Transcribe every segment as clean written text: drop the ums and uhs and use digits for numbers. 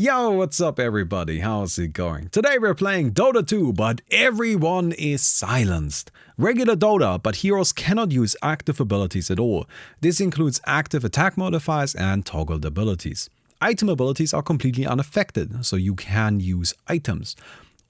Yo, what's up everybody? How's it going? Today we're playing Dota 2, but everyone is silenced. Regular Dota, but heroes cannot use active abilities at all. This includes active attack modifiers and toggled abilities. Item abilities are completely unaffected, so you can use items.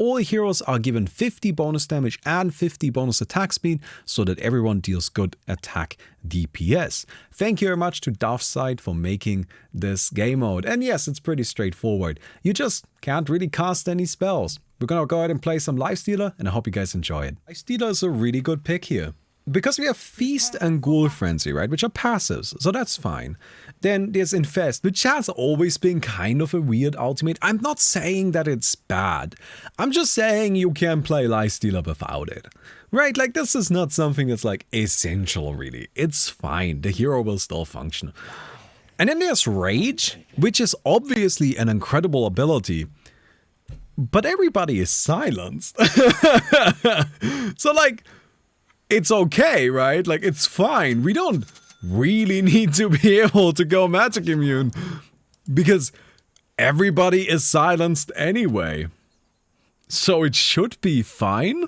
All heroes are given 50 bonus damage and 50 bonus attack speed so that everyone deals good attack DPS. Thank you very much to Doveside for making this game mode. And yes, it's pretty straightforward. You just can't really cast any spells. We're gonna go ahead and play some Lifestealer and I hope you guys enjoy it. Lifestealer is a really good pick here. Because we have Feast and Ghoul Frenzy, right, which are passives, so that's fine. Then there's Infest, which has always been kind of a weird ultimate. I'm not saying that it's bad. I'm just saying you can play Lifestealer without it. Right, like this is not something that's like essential really. It's fine, the hero will still function. And then there's Rage, which is obviously an incredible ability. But everybody is silenced. So like, it's okay, right? Like, it's fine. We don't really need to be able to go magic immune because everybody is silenced anyway. So it should be fine?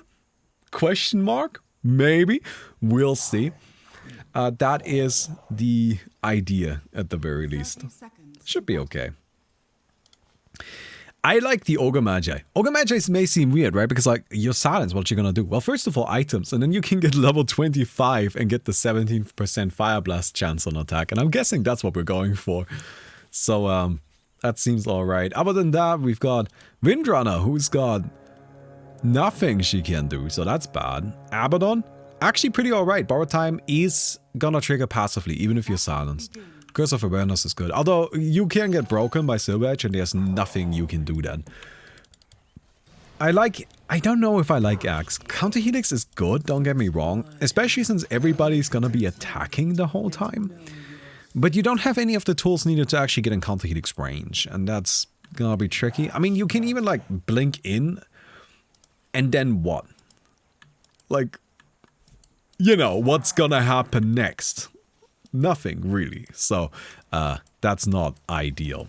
Question mark? Maybe. We'll see. That is the idea at the very least. Should be okay. I like the Ogre Magi. Ogre Magi may seem weird, right? Because like, you're silenced, what you gonna do? Well, first of all, items, and then you can get level 25 and get the 17% Fire Blast chance on attack. And I'm guessing that's what we're going for. So, that seems alright. Other than that, we've got Windrunner, who's got nothing she can do, so that's bad. Abaddon, actually pretty alright. Borrow Time is gonna trigger passively, even if you're silenced. Curse of Awareness is good. Although, you can get broken by Silver Edge and there's nothing you can do then. I don't know if I like Axe. Counter Helix is good, don't get me wrong. Especially since everybody's gonna be attacking the whole time. But you don't have any of the tools needed to actually get in Counter Helix range. And that's gonna be tricky. I mean, you can even like blink in. And then what? Like, you know, what's gonna happen next? Nothing really, so that's not ideal.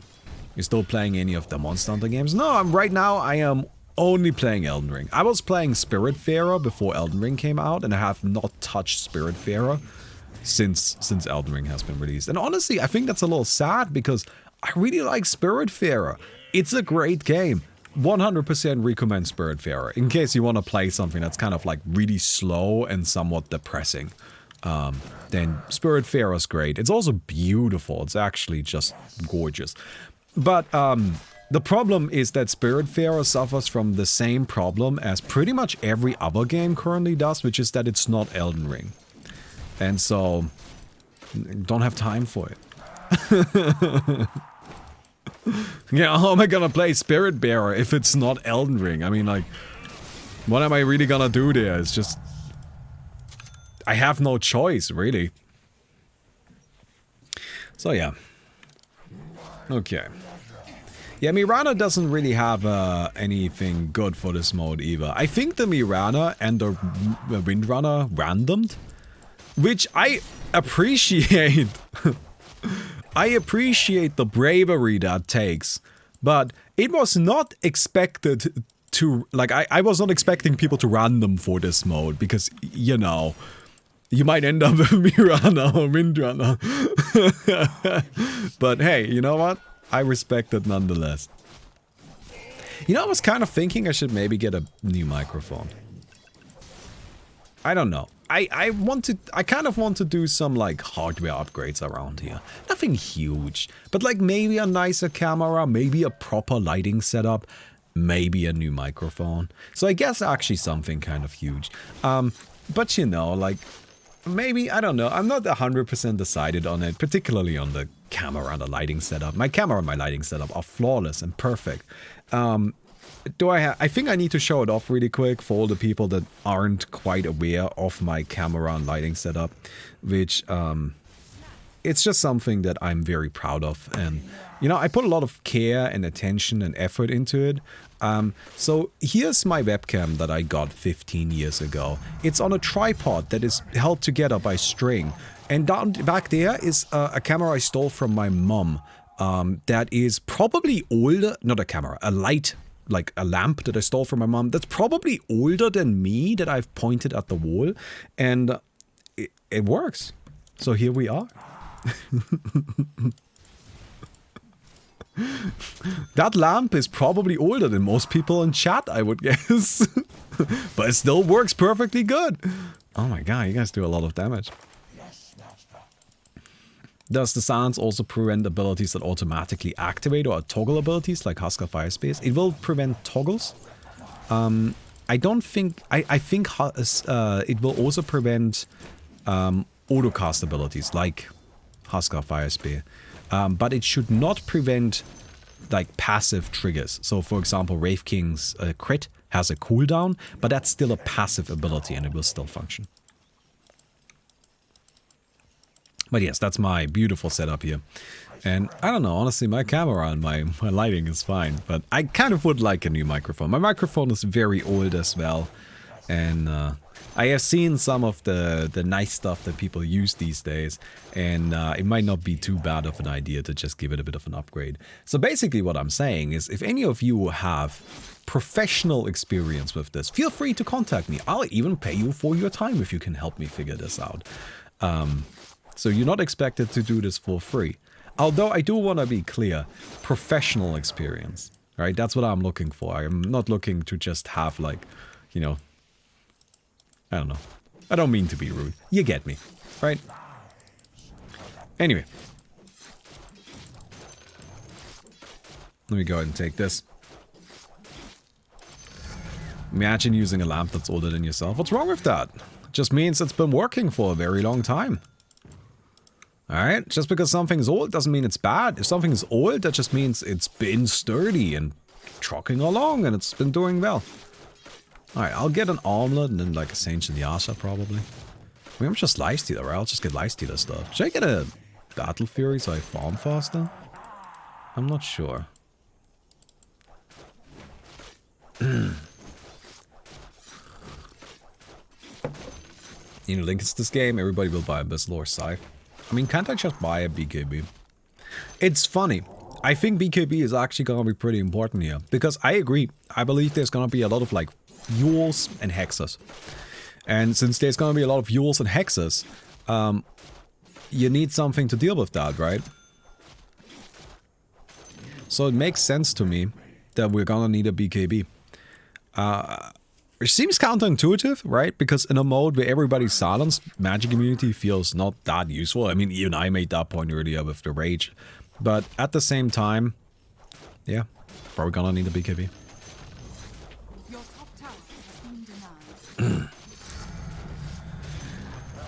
You're still playing any of the Monster Hunter games? No, right now I am only playing Elden Ring. I was playing Spiritfarer before Elden Ring came out, and I have not touched Spiritfarer since Elden Ring has been released. And honestly, I think that's a little sad because I really like Spiritfarer. It's a great game. 100% recommend Spiritfarer in case you want to play something that's kind of like really slow and somewhat depressing. Then Spiritfarer is great. It's also beautiful. It's actually just gorgeous. But the problem is that Spiritfarer suffers from the same problem as pretty much every other game currently does, which is that it's not Elden Ring. And so, don't have time for it. Yeah, how am I gonna play Spiritbearer if it's not Elden Ring? I mean, like, what am I really gonna do there? It's just... I have no choice, really. So yeah. Okay. Yeah, Mirana doesn't really have anything good for this mode either. I think the Mirana and the Windrunner randomed, which I appreciate. I appreciate the bravery that takes, but it was not expected to, like, I was not expecting people to random for this mode because, you know, you might end up with Mirana or Windrunner. But hey, you know what? I respect it nonetheless. You know, I was kind of thinking I should maybe get a new microphone. I don't know. I kind of want to do some like hardware upgrades around here. Nothing huge, but like maybe a nicer camera, maybe a proper lighting setup, maybe a new microphone. So I guess actually something kind of huge. But you know, like, maybe, I don't know, I'm not 100% decided on it, particularly on the camera and the lighting setup. My camera and my lighting setup are flawless and perfect. I think I need to show it off really quick for all the people that aren't quite aware of my camera and lighting setup, which, it's just something that I'm very proud of. And, you know, I put a lot of care and attention and effort into it. So here's my webcam that I got 15 years ago. It's on a tripod that is held together by string. And back there is a camera I stole from my mom. that is probably older, not a camera, a light, like a lamp that I stole from my mom, that's probably older than me, that I've pointed at the wall, and it works. So here we are. That lamp is probably older than most people in chat, I would guess. But it still works perfectly good. Oh my god, you guys do a lot of damage. Does the silence also prevent abilities that automatically activate or toggle abilities like Husker Firespace? It will prevent toggles. I don't think... I think it will also prevent autocast abilities like Husker Firespear. But it should not prevent like passive triggers. So for example, Wraith King's crit has a cooldown, but that's still a passive ability and it will still function. But yes, that's my beautiful setup here. And I don't know, honestly, my camera and my lighting is fine, but I kind of would like a new microphone. My microphone is very old as well, and I have seen some of the nice stuff that people use these days, and it might not be too bad of an idea to just give it a bit of an upgrade. So basically what I'm saying is, if any of you have professional experience with this, feel free to contact me. I'll even pay you for your time if you can help me figure this out. So you're not expected to do this for free. Although I do want to be clear, professional experience, right? That's what I'm looking for. I'm not looking to just have like, you know, I don't know. I don't mean to be rude. You get me, right? Anyway. Let me go ahead and take this. Imagine using a lamp that's older than yourself. What's wrong with that? It just means it's been working for a very long time. Alright, just because something's old doesn't mean it's bad. If something is old, that just means it's been sturdy and trucking along and it's been doing well. Alright, I'll get an armlet and then like a Saint in the Asha probably. I mean, I'm just lifestealer, right? I'll just get lifestealer stuff. Should I get a Battle Fury so I farm faster? I'm not sure. You know, link it's this game, everybody will buy a Abyssal or Scythe. I mean, can't I just buy a BKB? It's funny. I think BKB is actually gonna be pretty important here. Because I agree. I believe there's gonna be a lot of like Yules and Hexes. And since there's gonna be a lot of Yules and Hexes, you need something to deal with that, right? So it makes sense to me that we're gonna need a BKB. Which seems counterintuitive, right? Because in a mode where everybody's silenced, magic immunity feels not that useful. I mean, even I made that point earlier with the rage. But at the same time, yeah, probably gonna need a BKB. Your top tower has been denied.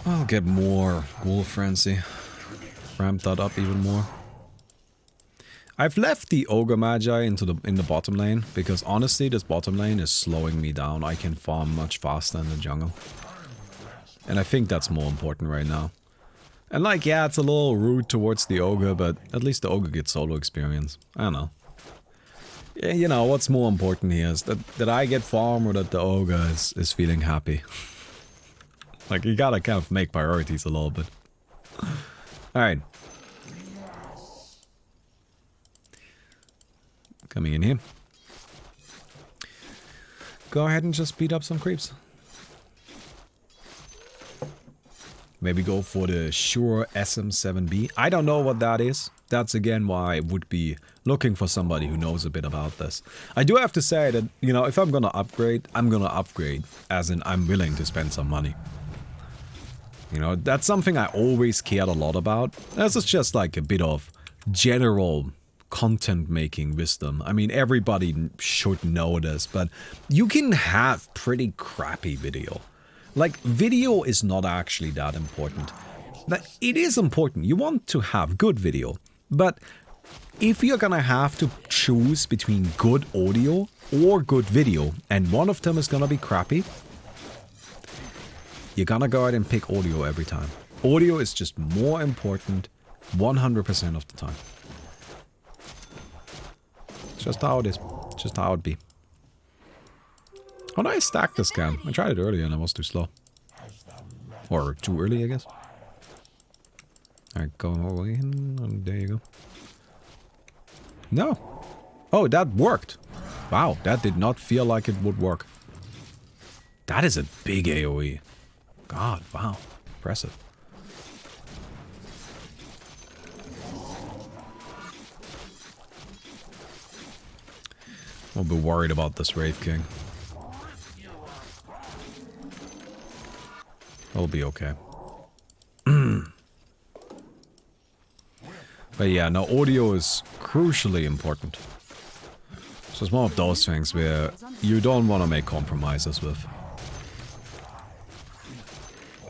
I'll get more Ghoul Frenzy. Ramp that up even more. I've left the Ogre Magi in the bottom lane, because honestly this bottom lane is slowing me down. I can farm much faster in the jungle. And I think that's more important right now. And like, yeah, it's a little rude towards the Ogre, but at least the Ogre gets solo experience. I don't know. Yeah, you know, what's more important here is that I get farm or that the Ogre is feeling happy. Like, you gotta kind of make priorities a little bit. Alright. Coming in here. Go ahead and just beat up some creeps. Maybe go for the Sure SM7B. I don't know what that is. That's again why I would be looking for somebody who knows a bit about this. I do have to say that, you know, if I'm gonna upgrade, I'm gonna upgrade. As in, I'm willing to spend some money. You know, that's something I always cared a lot about. This is just like a bit of general content making wisdom. I mean, everybody should know this, but you can have pretty crappy video. Like, video is not actually that important. But it is important. You want to have good video. But if you're gonna have to choose between good audio or good video, and one of them is gonna be crappy, you're gonna go ahead and pick audio every time. Audio is just more important 100% of the time. Just how it is. Just how it be. How do I stack this cam? I tried it earlier and I was too slow. Or too early, I guess. Alright, go all the way in. There you go. No. Oh, that worked. Wow, that did not feel like it would work. That is a big AoE. God, wow. Impressive. I'll be worried about this Wraith King. I'll be okay. But yeah, no, audio is crucially important. So it's one of those things where you don't want to make compromises with.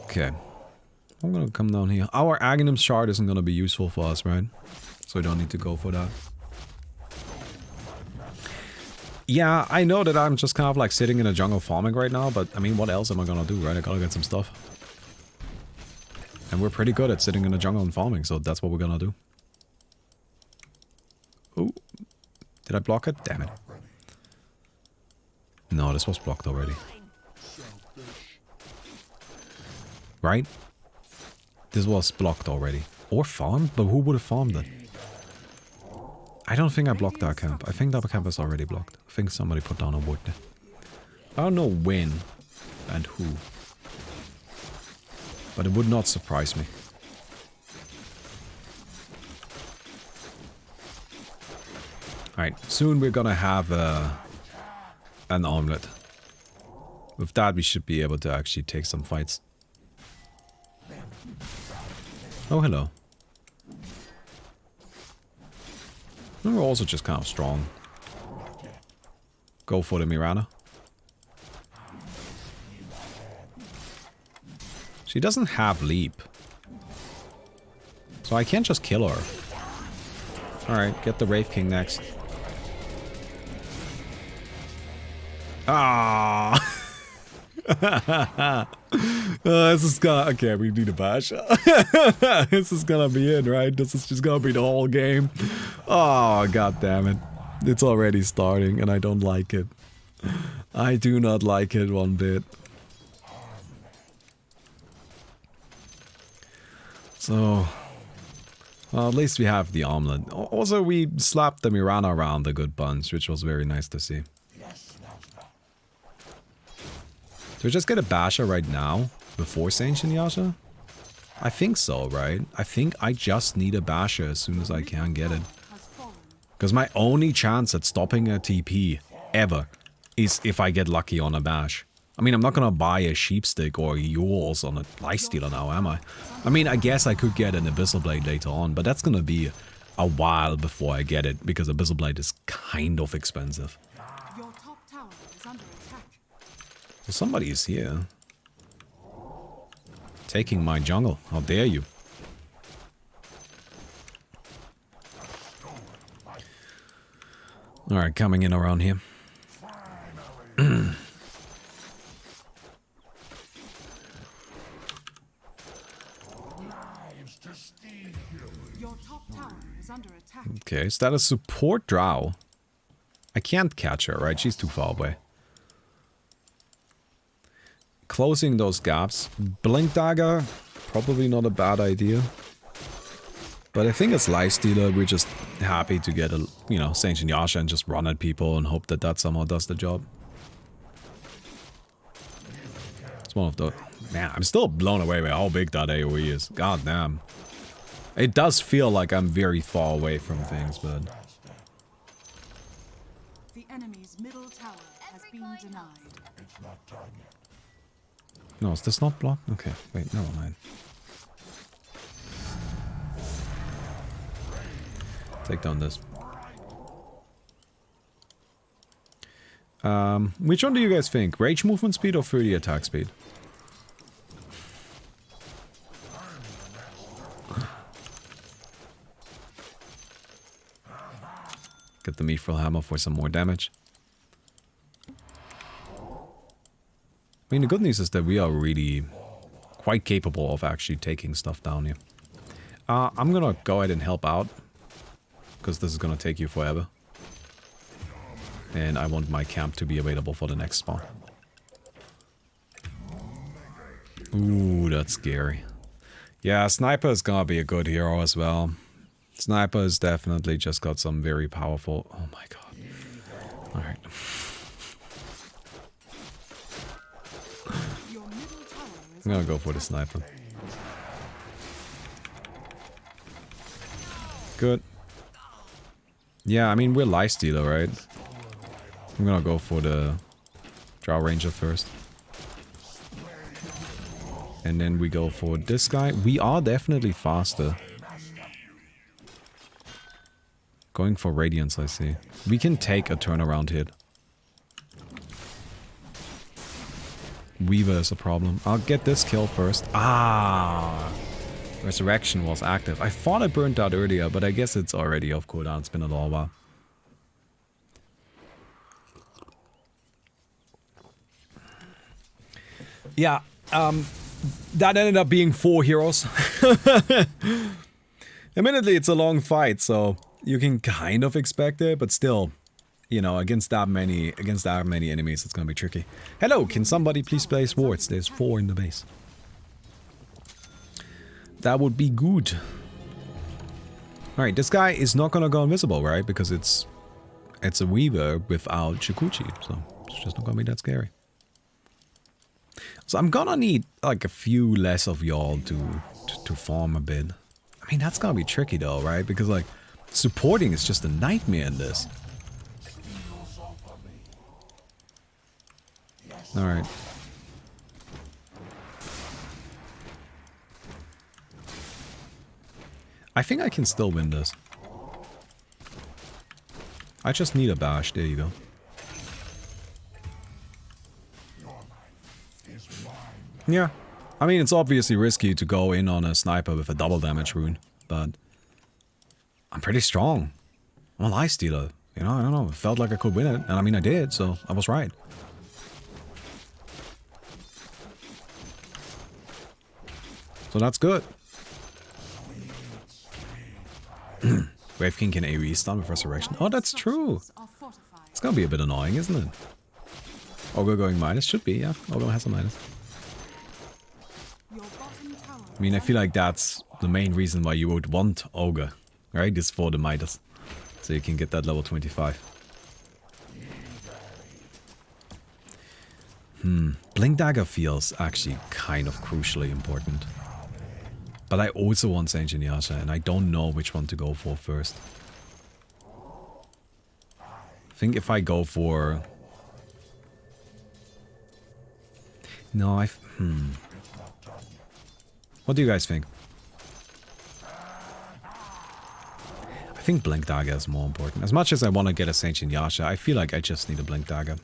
Okay. I'm gonna come down here. Our Aghanim's shard isn't gonna be useful for us, right? So we don't need to go for that. Yeah, I know that I'm just kind of like sitting in a jungle farming right now, but I mean, what else am I gonna do, right? I gotta get some stuff. And we're pretty good at sitting in the jungle and farming, so that's what we're gonna do. Oh, did I block it? Damn it. No, this was blocked already. Right? This was blocked already. Or farmed? But who would have farmed it? I don't think I blocked that camp. I think that camp is already blocked. I think somebody put down a ward there. I don't know when and who. But it would not surprise me. Alright, soon we're gonna have an omelet. With that we should be able to actually take some fights. Oh, hello. And we're also just kind of strong. Go for the Mirana. She doesn't have leap. So I can't just kill her. Alright, get the Wraith King next. Ah! This is gonna... Okay, we need a bash. This is gonna be it, right? This is just gonna be the whole game. Oh, god damn it. It's already starting and I don't like it. I do not like it one bit. So... Well, at least we have the omelet. Also, we slapped the Mirana around a good bunch, which was very nice to see. Do we just get a Basher right now? Before Sanctioned Yasha? I think so, right? I think I just need a Basher as soon as I can get it. Because my only chance at stopping a TP, ever, is if I get lucky on a Bash. I mean, I'm not gonna buy a Sheepstick or yours on a Lifestealer now, am I? I mean, I guess I could get an Abyssal Blade later on, but that's gonna be a while before I get it, because Abyssal Blade is kind of expensive. Your top tower is under attack. So somebody is here. Taking my jungle. How dare you? Alright, coming in around here. Your top tower is under attack. Okay, is that a support drow? I can't catch her, right? She's too far away. Closing those gaps. Blink Dagger, probably not a bad idea. But I think as Lifestealer, we're just happy to get a, you know, Sanctioned Yasha and just run at people and hope that that somehow does the job. It's one of the... Man, I'm still blown away by how big that AoE is. God damn. It does feel like I'm very far away from things, but... The enemy's middle tower has been denied. No, is this not blocked? Okay, wait, never mind. Take down this. Which one do you guys think? Rage movement speed or 30 attack speed? Get the Mithril Hammer for some more damage. I mean, the good news is that we are really quite capable of actually taking stuff down here. I'm gonna go ahead and help out, because this is gonna take you forever. And I want my camp to be available for the next spawn. Ooh, that's scary. Yeah, Sniper is gonna be a good hero as well. Sniper has definitely just got some very powerful... Oh my god. Alright. I'm gonna go for the sniper. Good. Yeah, I mean, we're Lifestealer, right? I'm gonna go for the Drow Ranger first. And then we go for this guy. We are definitely faster. Going for Radiance, I see. We can take a turnaround hit. Weaver is a problem. I'll get this kill first. Ah! Resurrection was active. I thought I burned out earlier, but I guess it's already off cooldown. It's been a little while. Yeah, that ended up being 4 heroes. Admittedly, it's a long fight, so you can kind of expect it, but still, you know, against that many enemies, it's gonna be tricky. Hello, can somebody please place wards? There's 4 in the base. That would be good. Alright, this guy is not gonna go invisible, right? Because it's a Weaver without Shikuchi, so it's just not gonna be that scary. So I'm gonna need like a few less of y'all to farm a bit. I mean, that's gonna be tricky though, right? Because like, supporting is just a nightmare in this. Alright. I think I can still win this. I just need a bash. There you go. Yeah. I mean, it's obviously risky to go in on a sniper with a double damage rune, but I'm pretty strong. I'm a Lifestealer. You know, I don't know. It felt like I could win it, and I mean, I did, so I was right. So that's good. Wave King can AoE stun with Resurrection. Oh, that's true. It's gonna be a bit annoying, isn't it? Ogre going minus? Should be, yeah. Ogre has a minus. I mean, I feel like that's the main reason why you would want Ogre, right? Is for the Midas. So you can get that level 25. Blink Dagger feels actually kind of crucially important. But I also want Saint Yasha, and I don't know which one to go for first. I think if I go for... No, What do you guys think? I think Blink Dagger is more important. As much as I want to get a Saint Yasha, I feel like I just need a Blink Dagger.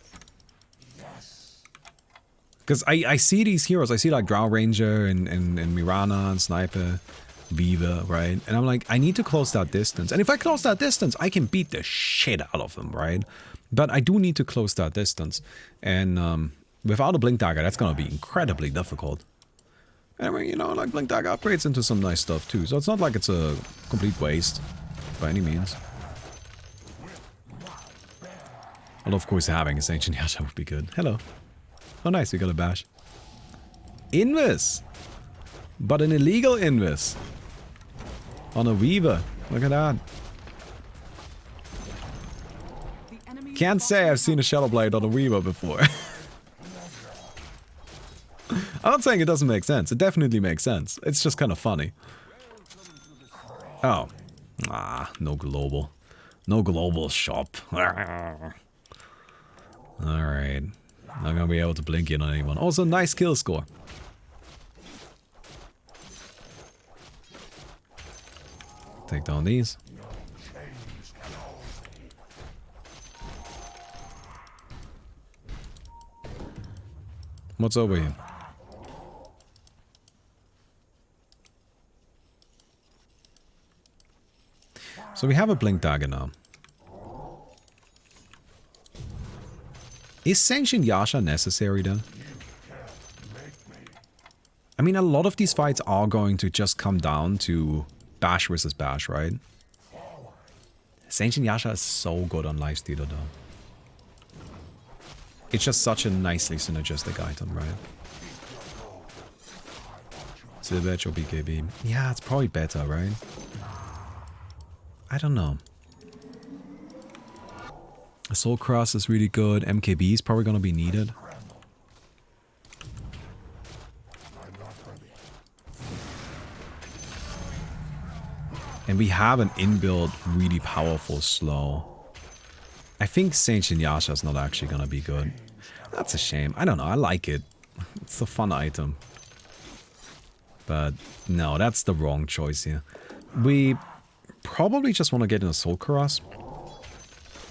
Because I see these heroes, I see like Drow Ranger and Mirana and Sniper, Viva, right? And I'm like, I need to close that distance. And if I close that distance, I can beat the shit out of them, right? But I do need to close that distance. And without a Blink Dagger, that's going to be incredibly difficult. And I mean, you know, like Blink Dagger upgrades into some nice stuff too. So it's not like it's a complete waste by any means. Although of course having a Saint Yasha would be good. Hello. Oh nice, we got a bash. Invis! But an illegal Invis. On a Weaver. Look at that. Can't say I've seen a Shadow Blade on a Weaver before. I'm not saying it doesn't make sense. It definitely makes sense. It's just kind of funny. Oh. Ah, no global. No global shop. Alright. Not gonna be able to blink in on anyone. Also, nice kill score. Take down these. What's over here? So we have a Blink Dagger now. Is Sanctioned Yasha necessary then? I mean, a lot of these fights are going to just come down to Bash versus Bash, right? Sanctioned Yasha is so good on Lifestealer though. It's just such a nicely synergistic item, right? Silver Edge or BKB. Yeah, it's probably better, right? I don't know. Soul Cross is really good. MKB is probably going to be needed. And we have an inbuilt, really powerful slow. I think Saint Yasha is not actually going to be good. That's a shame. I don't know. I like it. It's a fun item. But no, that's the wrong choice here. We probably just want to get in a Soul Cross.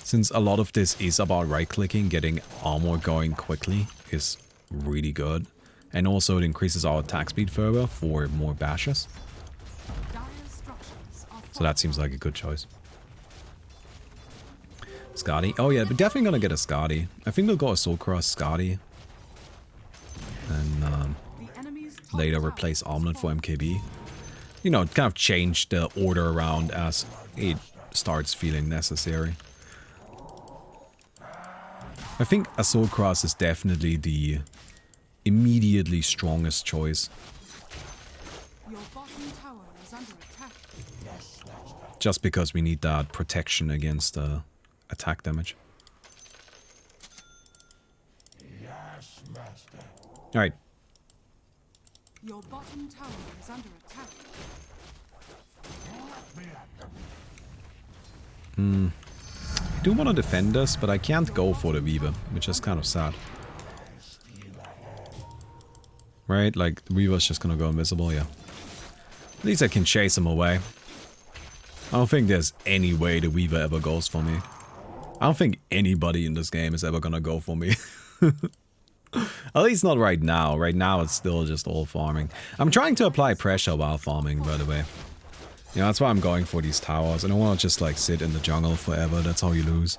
Since a lot of this is about right-clicking, getting armor going quickly is really good. And also it increases our attack speed further for more bashes. So that seems like a good choice. Skadi. Oh yeah, we're definitely gonna get a Skadi. I think we'll go a Soul Cross Skadi. And later replace Armlet for MKB. You know, kind of change the order around as it starts feeling necessary. I think a Soul Cross is definitely the immediately strongest choice. Your bottom tower is under attack. Just because we need that protection against attack damage. Alright. Your bottom tower is under attack. I do want to defend this, but I can't go for the Weaver, which is kind of sad. Right? Like, the Weaver's just gonna go invisible, yeah. At least I can chase him away. I don't think there's any way the Weaver ever goes for me. I don't think anybody in this game is ever gonna go for me. At least not right now. Right now it's still just all farming. I'm trying to apply pressure while farming, by the way. You know, that's why I'm going for these towers. I don't want to just like sit in the jungle forever. That's how you lose.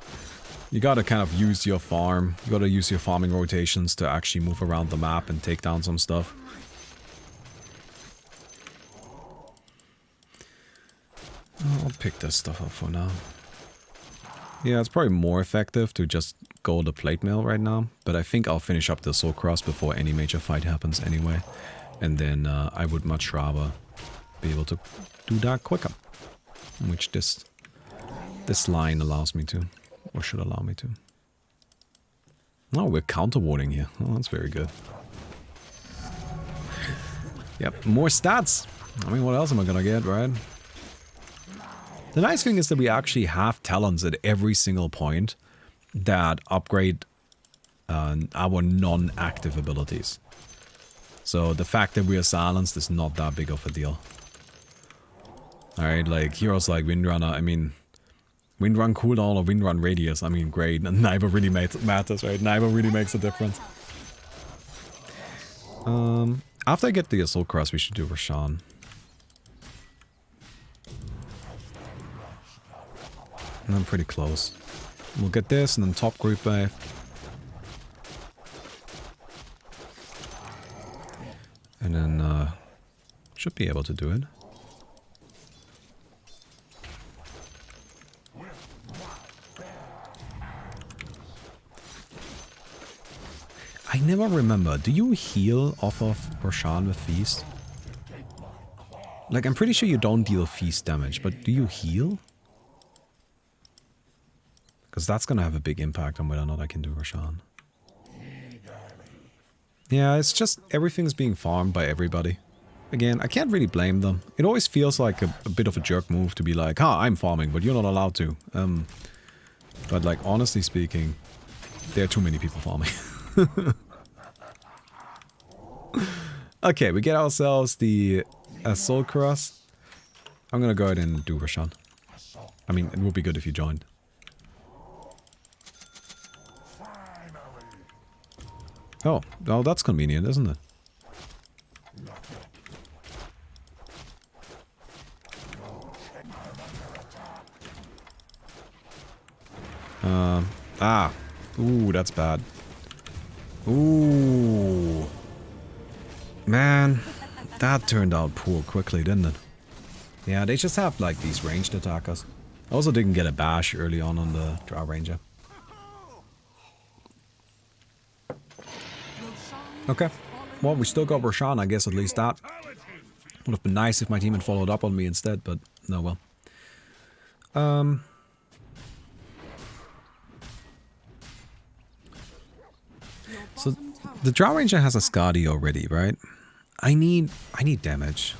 You gotta kind of use your farm. You gotta use your farming rotations to actually move around the map and take down some stuff. I'll pick this stuff up for now. Yeah, it's probably more effective to just go the plate mill right now. But I think I'll finish up the Soul Cross before any major fight happens anyway. And then I would much rather be able to do that quicker. Which this line allows me to. Or should allow me to. Oh, we're counter-warding here. Oh, that's very good. Yep, more stats. I mean, what else am I gonna get, right? The nice thing is that we actually have talents at every single point that upgrade our non-active abilities. So the fact that we are silenced is not that big of a deal. Alright, like heroes like Windrunner, I mean, Windrun cooldown or Windrun radius, I mean, great, and neither really matters, right? Neither really makes a difference. After I get the Soul Cross, we should do Roshan. And I'm pretty close. We'll get this and then top group wave. And then should be able to do it. I never remember, do you heal off of Roshan with Feast? Like, I'm pretty sure you don't deal Feast damage, but do you heal? Because that's going to have a big impact on whether or not I can do Roshan. Yeah, it's just everything's being farmed by everybody. Again, I can't really blame them. It always feels like a bit of a jerk move to be like, I'm farming, but you're not allowed to. But like, honestly speaking, there are too many people farming. Okay, we get ourselves the Soul Cross. I'm gonna go ahead and do Roshan. I mean, it would be good if you joined. Oh, well, that's convenient, isn't it? Ooh, that's bad. Ooh. Man, that turned out poor quickly, didn't it? Yeah, they just have, like, these ranged attackers. I also didn't get a bash early on the Drow Ranger. Okay. Well, we still got Roshan, I guess, at least that. Would have been nice if my team had followed up on me instead, but no well. So the Drow Ranger has a Skadi already, right? I need damage.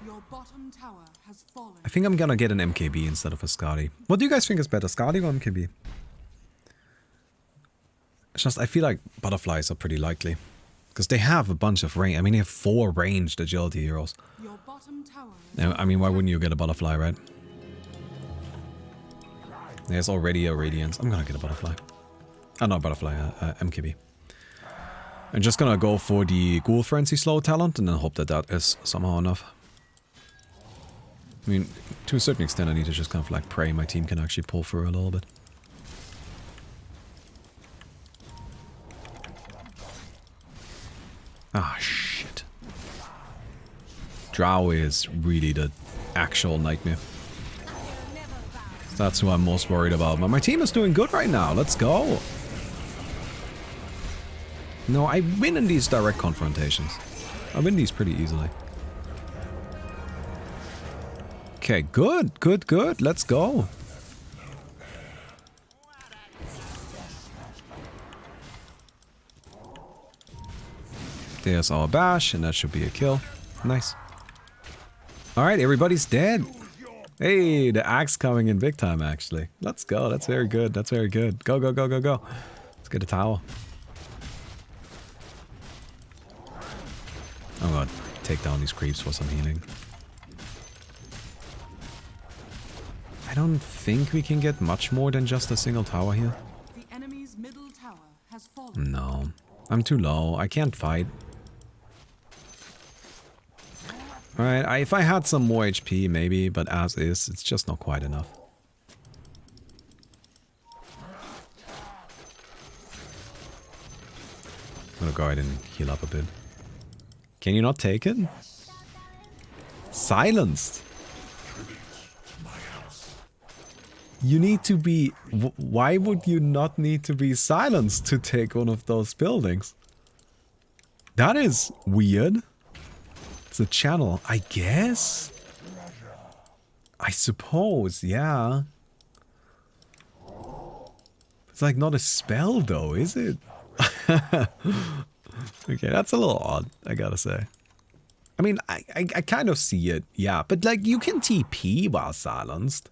Your bottom tower has fallen. I think I'm gonna get an MKB instead of a Skadi. What do you guys think is better, Skadi or MKB? It's just, I feel like butterflies are pretty likely. Because they have a bunch of range. I mean, they have 4 ranged agility heroes. Your bottom tower is Now, I mean, why wouldn't you get a butterfly, right? There's already a Radiance. I'm gonna get a butterfly. Not a butterfly, MKB. I'm just gonna go for the Ghoul Frenzy Slow talent and then hope that that is somehow enough. I mean, to a certain extent I need to just kind of like pray my team can actually pull through a little bit. Ah, shit. Drow is really the actual nightmare. That's who I'm most worried about. But my team is doing good right now. Let's go. No, I win in these direct confrontations. I win these pretty easily. Okay, good, good, good. Let's go. There's our bash, and that should be a kill. Nice. Alright, everybody's dead. Hey, the axe coming in big time, actually. Let's go. That's very good. That's very good. Go, go, go, go, go. Let's get a tower. I'm gonna take down these creeps for some healing. I don't think we can get much more than just a single tower here. the enemy's middle tower has fallen. No. I'm too low. I can't fight. Alright, if I had some more HP, maybe, but as is, it's just not quite enough. I'm gonna go ahead and heal up a bit. Can you not take it? Silenced! You need to be... Why would you not need to be silenced to take one of those buildings? That is weird. It's a channel, I guess? I suppose, yeah. It's like not a spell though, is it? Okay, that's a little odd, I gotta say. I mean, I kind of see it, yeah. But like, you can TP while silenced.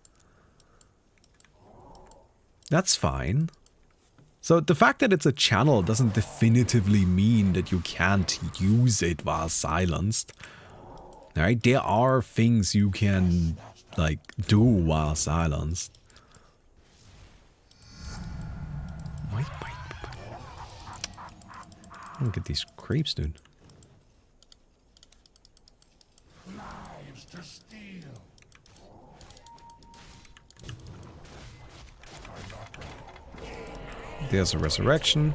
That's fine. So the fact that it's a channel doesn't definitively mean that you can't use it while silenced. Alright, there are things you can, like, do while silenced. Look at these creeps, dude. There's a resurrection.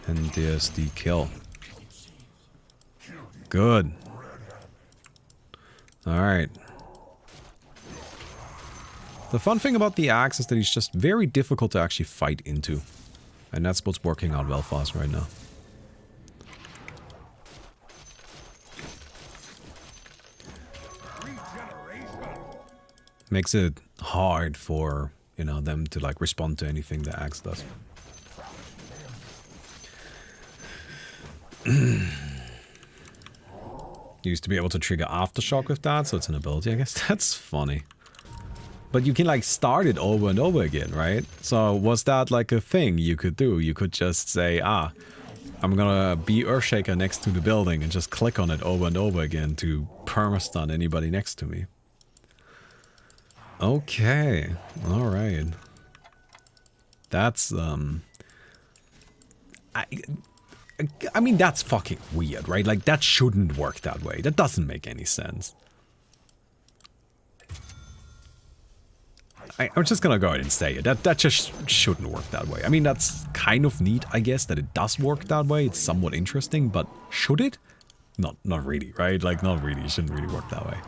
And there's the kill. Good. Alright. The fun thing about the axe is that he's just very difficult to actually fight into. And that's what's working out well for us right now. Makes it hard for, you know, them to like respond to anything the axe does. You used to be able to trigger aftershock with that, so it's an ability, I guess. That's funny. But you can like start it over and over again, right? So was that like a thing you could do? You could just say, I'm gonna be Earthshaker next to the building and just click on it over and over again to perma-stun anybody next to me. Okay, alright. That's, I mean, that's fucking weird, right? Like, that shouldn't work that way. That doesn't make any sense. I'm just gonna go ahead and say it. That just shouldn't work that way. I mean, that's kind of neat, I guess, that it does work that way. It's somewhat interesting, but should it? Not really, right? Like, not really. It shouldn't really work that way.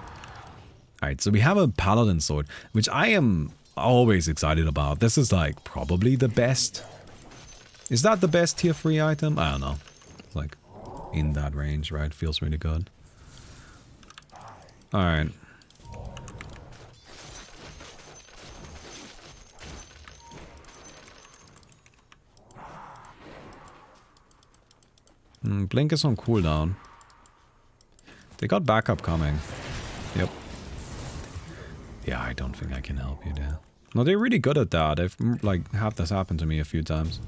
Alright, so we have a Paladin Sword, which I am always excited about. This is, like, probably the best. Is that the best tier 3 item? I don't know. Like, in that range, right? Feels really good. Alright. Blink is on cooldown. They got backup coming. Yep. Yeah, I don't think I can help you there. No, they're really good at that. They've, like, had this happen to me a few times.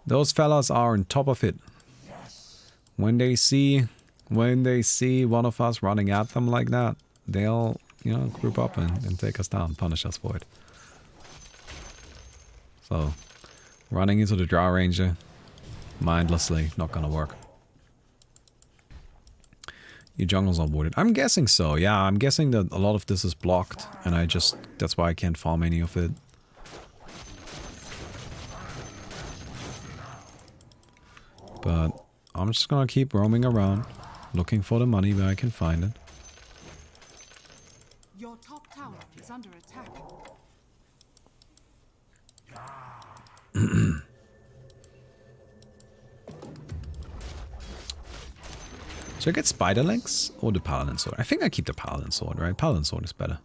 Those fellas are on top of it. When they see one of us running at them like that, they'll, you know, group up and take us down, punish us for it. So, running into the Drow Ranger mindlessly, not gonna work. Your jungle's unboarded. I'm guessing so, yeah, I'm guessing that a lot of this is blocked, and that's why I can't farm any of it. But I'm just gonna keep roaming around, looking for the money where I can find it. Your top tower is under attack. Should I get Spider Links or the Paladin Sword? I think I keep the Paladin Sword, right? Paladin Sword is better.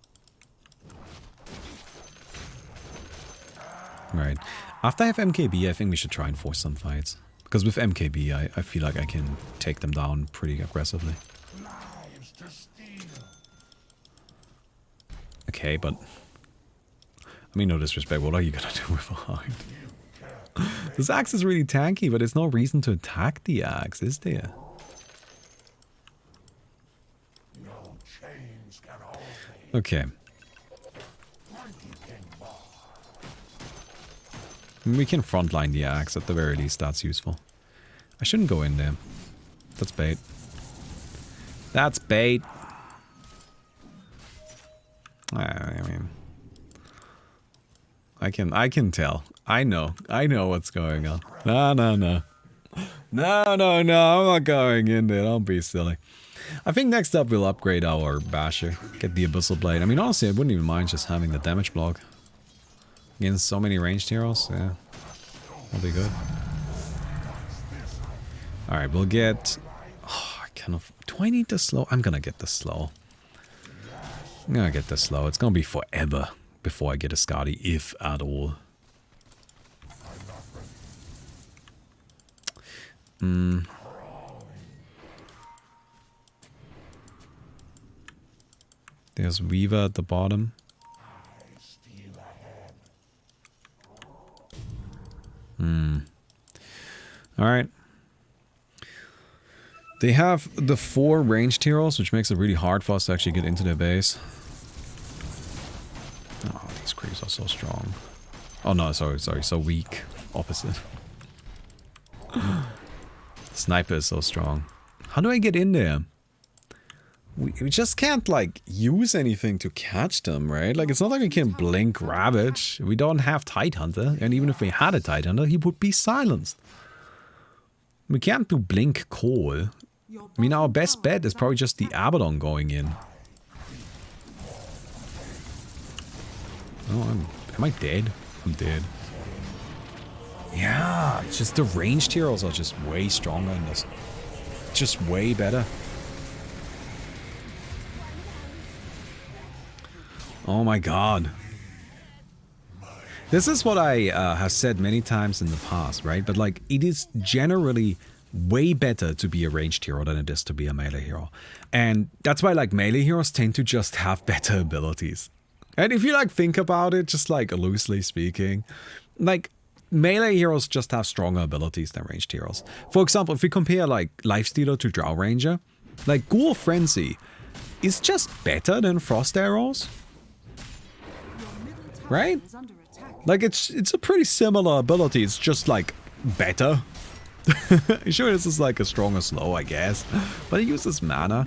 Right. After I have MKB, I think we should try and force some fights. Because with MKB, I feel like I can take them down pretty aggressively. Okay, but... I mean, no disrespect, what are you gonna do with a hind? This axe is really tanky, but there's no reason to attack the axe, is there? Okay. We can frontline the axe, at the very least, that's useful. I shouldn't go in there. That's bait. That's bait. I mean... I can tell. I know what's going on. No. No, I'm not going in there, don't be silly. I think next up we'll upgrade our Basher. Get the Abyssal Blade. I mean, honestly, I wouldn't even mind just having the damage block. Against so many ranged heroes, yeah. That'll be good. Alright, we'll get... Oh, I kind of... Do I need the slow? I'm gonna get the slow. I'm gonna get the slow. It's gonna be forever before I get a Skadi, if at all. There's Weaver at the bottom. Alright. They have the 4 ranged heroes, which makes it really hard for us to actually get into their base. Oh, these creeps are so strong. Oh no, sorry, so weak. Opposite. Sniper is so strong. How do I get in there? We just can't, like, use anything to catch them, right? Like, it's not like we can blink Ravage. We don't have Tidehunter, and even if we had a Tidehunter, he would be silenced. We can't do Blink Call. I mean, our best bet is probably just the Abaddon going in. Oh, am I dead? I'm dead. Yeah, it's just the ranged heroes are just way stronger in this. Just way better. Oh my god. This is what I have said many times in the past, right? But like, it is generally way better to be a ranged hero than it is to be a melee hero. And that's why like melee heroes tend to just have better abilities. And if you like think about it, just like loosely speaking, like melee heroes just have stronger abilities than ranged heroes. For example, if we compare like Lifestealer to Drow Ranger, like Ghoul Frenzy is just better than Frost Arrows. Right? Like it's a pretty similar ability, it's just like better. Sure, this is like a stronger slow, I guess, but it uses mana,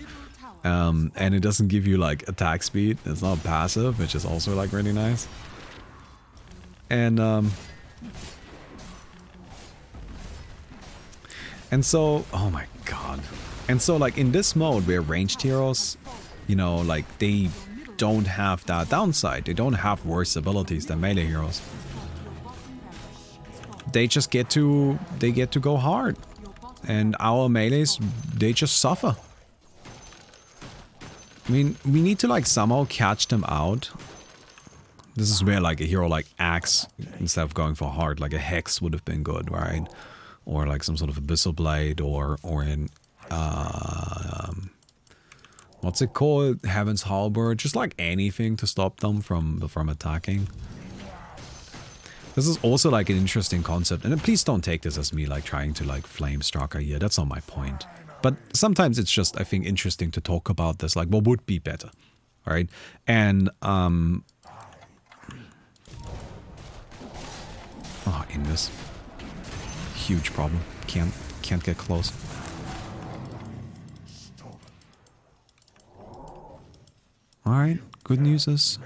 and it doesn't give you like attack speed. It's not passive, which is also like really nice. And so, oh my god, and so like in this mode where ranged heroes, you know, like they don't have that downside. They don't have worse abilities than melee heroes. They just get to go hard. And our melees, they just suffer. I mean, we need to like somehow catch them out. This is where like a hero like Axe, instead of going for hard, like a Hex would have been good, right? Or like some sort of Abyssal Blade or in what's it called? Heaven's Halberd. Just like anything to stop them from attacking. This is also like an interesting concept, and please don't take this as me like trying to like flame Straka here. That's not my point. But sometimes it's just, I think, interesting to talk about this, like what would be better, right? And in this huge problem. Can't get close. All right. Good news is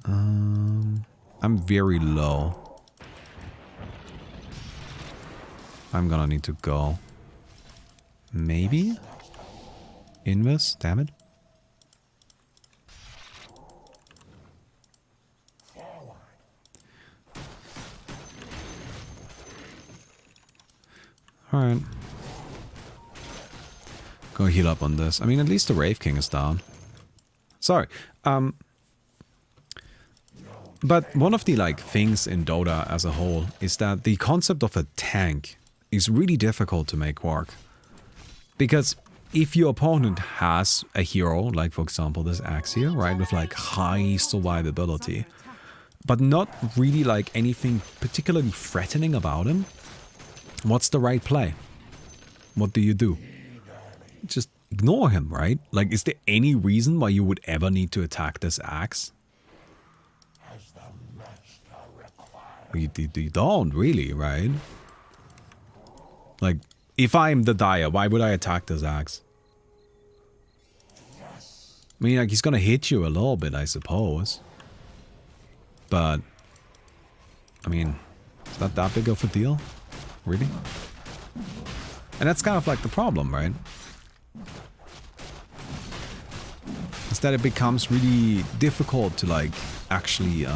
I'm very low. I'm gonna need to go. Maybe? Invis? Damn it. Alright. Go heal up on this. I mean, at least the Wraith King is down. Sorry. But one of the like things in Dota as a whole is that the concept of a tank is really difficult to make work. Because if your opponent has a hero, like for example this Axe here, right, with like high survivability, but not really like anything particularly threatening about him, what's the right play? What do you do? Just ignore him, right? Like, is there any reason why you would ever need to attack this Axe? You don't, really, right? Like, if I'm the Dire, why would I attack this Axe? I mean, like, he's gonna hit you a little bit, I suppose. But, I mean, is that big of a deal? Really? And that's kind of like the problem, right? Is that it becomes really difficult to, like, actually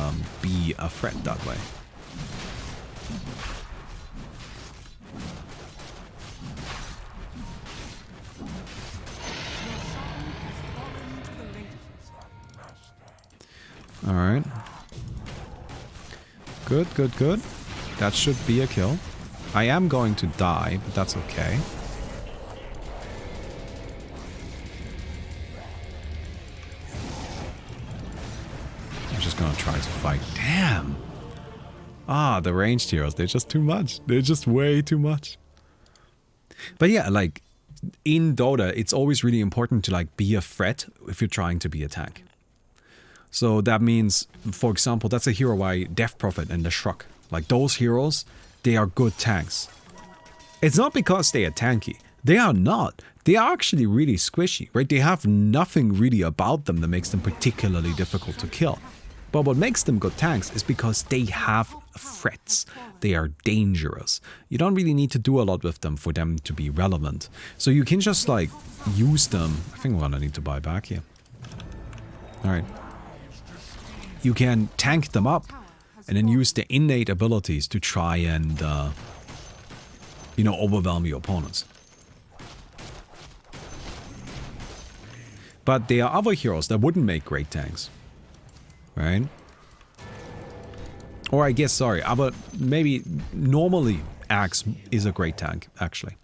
be a threat that way. Alright. Good, good, good. That should be a kill. I am going to die, but that's okay. I'm just gonna try to fight. Damn! Ah, the ranged heroes, they're just too much. They're just way too much. But yeah, like, in Dota, it's always really important to, like, be a threat if you're trying to be a tank. So that means, for example, that's a hero like Death Prophet and the Shrug. Like, those heroes, they are good tanks. It's not because they are tanky. They are not. They are actually really squishy, right? They have nothing really about them that makes them particularly difficult to kill. But what makes them good tanks is because they have threats. They are dangerous. You don't really need to do a lot with them for them to be relevant. So you can just, like, use them. I think we're gonna need to buy back here. Alright. You can tank them up and then use their innate abilities to try and, you know, overwhelm your opponents. But there are other heroes that wouldn't make great tanks. Right? Or I guess, sorry, maybe normally Axe is a great tank, actually.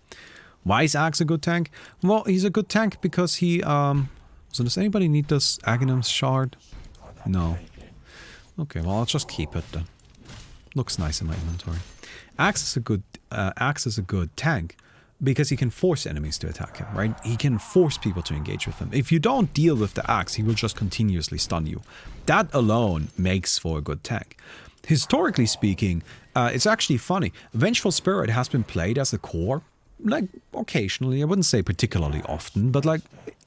Why is Axe a good tank? Well, he's a good tank because he, so does anybody need this Aghanim's shard? No. Okay, well, I'll just keep it then. Looks nice in my inventory. Axe is a good tank because he can force enemies to attack him, right? He can force people to engage with him. If you don't deal with the Axe, he will just continuously stun you. That alone makes for a good tank. Historically speaking, it's actually funny. Vengeful Spirit has been played as a core, like, occasionally. I wouldn't say particularly often, but, like,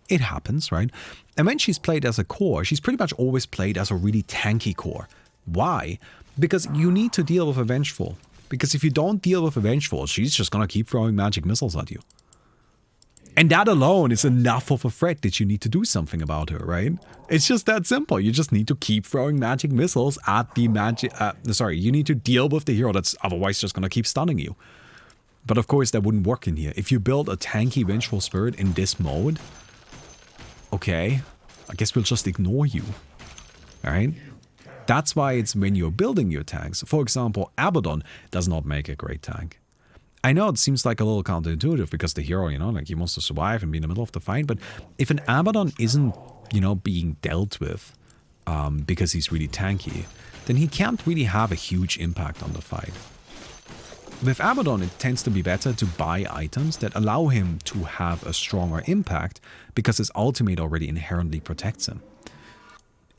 it happens, right? And when she's played as a core, she's pretty much always played as a really tanky core. Why? Because you need to deal with a Vengeful. Because if you don't deal with a Vengeful, she's just gonna keep throwing magic missiles at you. And that alone is enough of a threat that you need to do something about her, right? It's just that simple. You just need to keep throwing magic missiles at the magic... you need to deal with the hero that's otherwise just going to keep stunning you. But of course, that wouldn't work in here. If you build a tanky Vengeful Spirit in this mode, okay, I guess we'll just ignore you, alright? That's why it's when you're building your tanks. For example, Abaddon does not make a great tank. I know it seems like a little counterintuitive because the hero, like he wants to survive and be in the middle of the fight, but if an Abaddon isn't, being dealt with because he's really tanky, then he can't really have a huge impact on the fight. With Abaddon, it tends to be better to buy items that allow him to have a stronger impact because his ultimate already inherently protects him.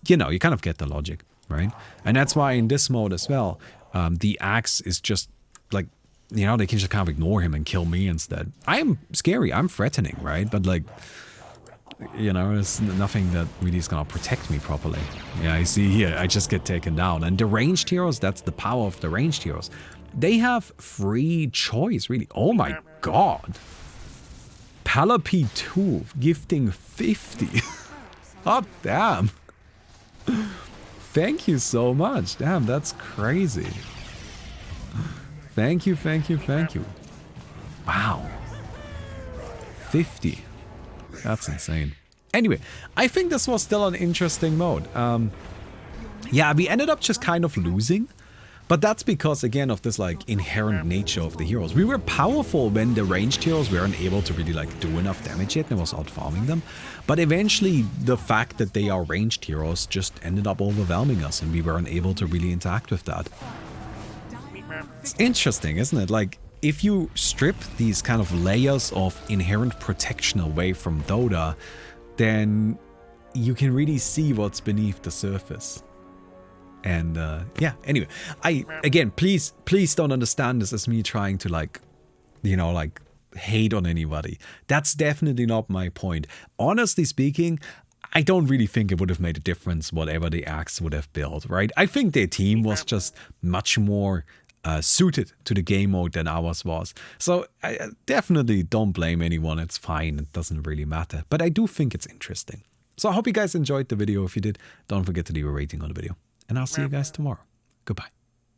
You kind of get the logic, right? And that's why in this mode as well, the axe is just like, they can just kind of ignore him and kill me instead. I am scary, I'm threatening, right? But like, there's nothing that really is gonna protect me properly. Yeah, I see here, I just get taken down. And the ranged heroes, that's the power of the ranged heroes. They have free choice, really. Oh my god. Palapi 2, gifting 50. Oh, damn. Thank you so much. Damn, that's crazy. Thank you, thank you, thank you. Wow. 50. That's insane. Anyway, I think this was still an interesting mode. Yeah, we ended up just kind of losing. But that's because, again, of this, like, inherent nature of the heroes. We were powerful when the ranged heroes weren't able to really, like, do enough damage yet and was out-farming them. But eventually, the fact that they are ranged heroes just ended up overwhelming us, and we weren't able to really interact with that. It's interesting, isn't it? Like, if you strip these kind of layers of inherent protection away from Dota, then you can really see what's beneath the surface. And yeah, anyway, again, please don't understand this as me trying to like hate on anybody. That's definitely not my point. Honestly speaking, I don't really think it would have made a difference whatever the axe would have built, right? I think their team was just much more suited to the game mode than ours was. So I definitely don't blame anyone. It's fine. It doesn't really matter. But I do think it's interesting. So I hope you guys enjoyed the video. If you did, don't forget to leave a rating on the video. And I'll see you guys tomorrow. Goodbye.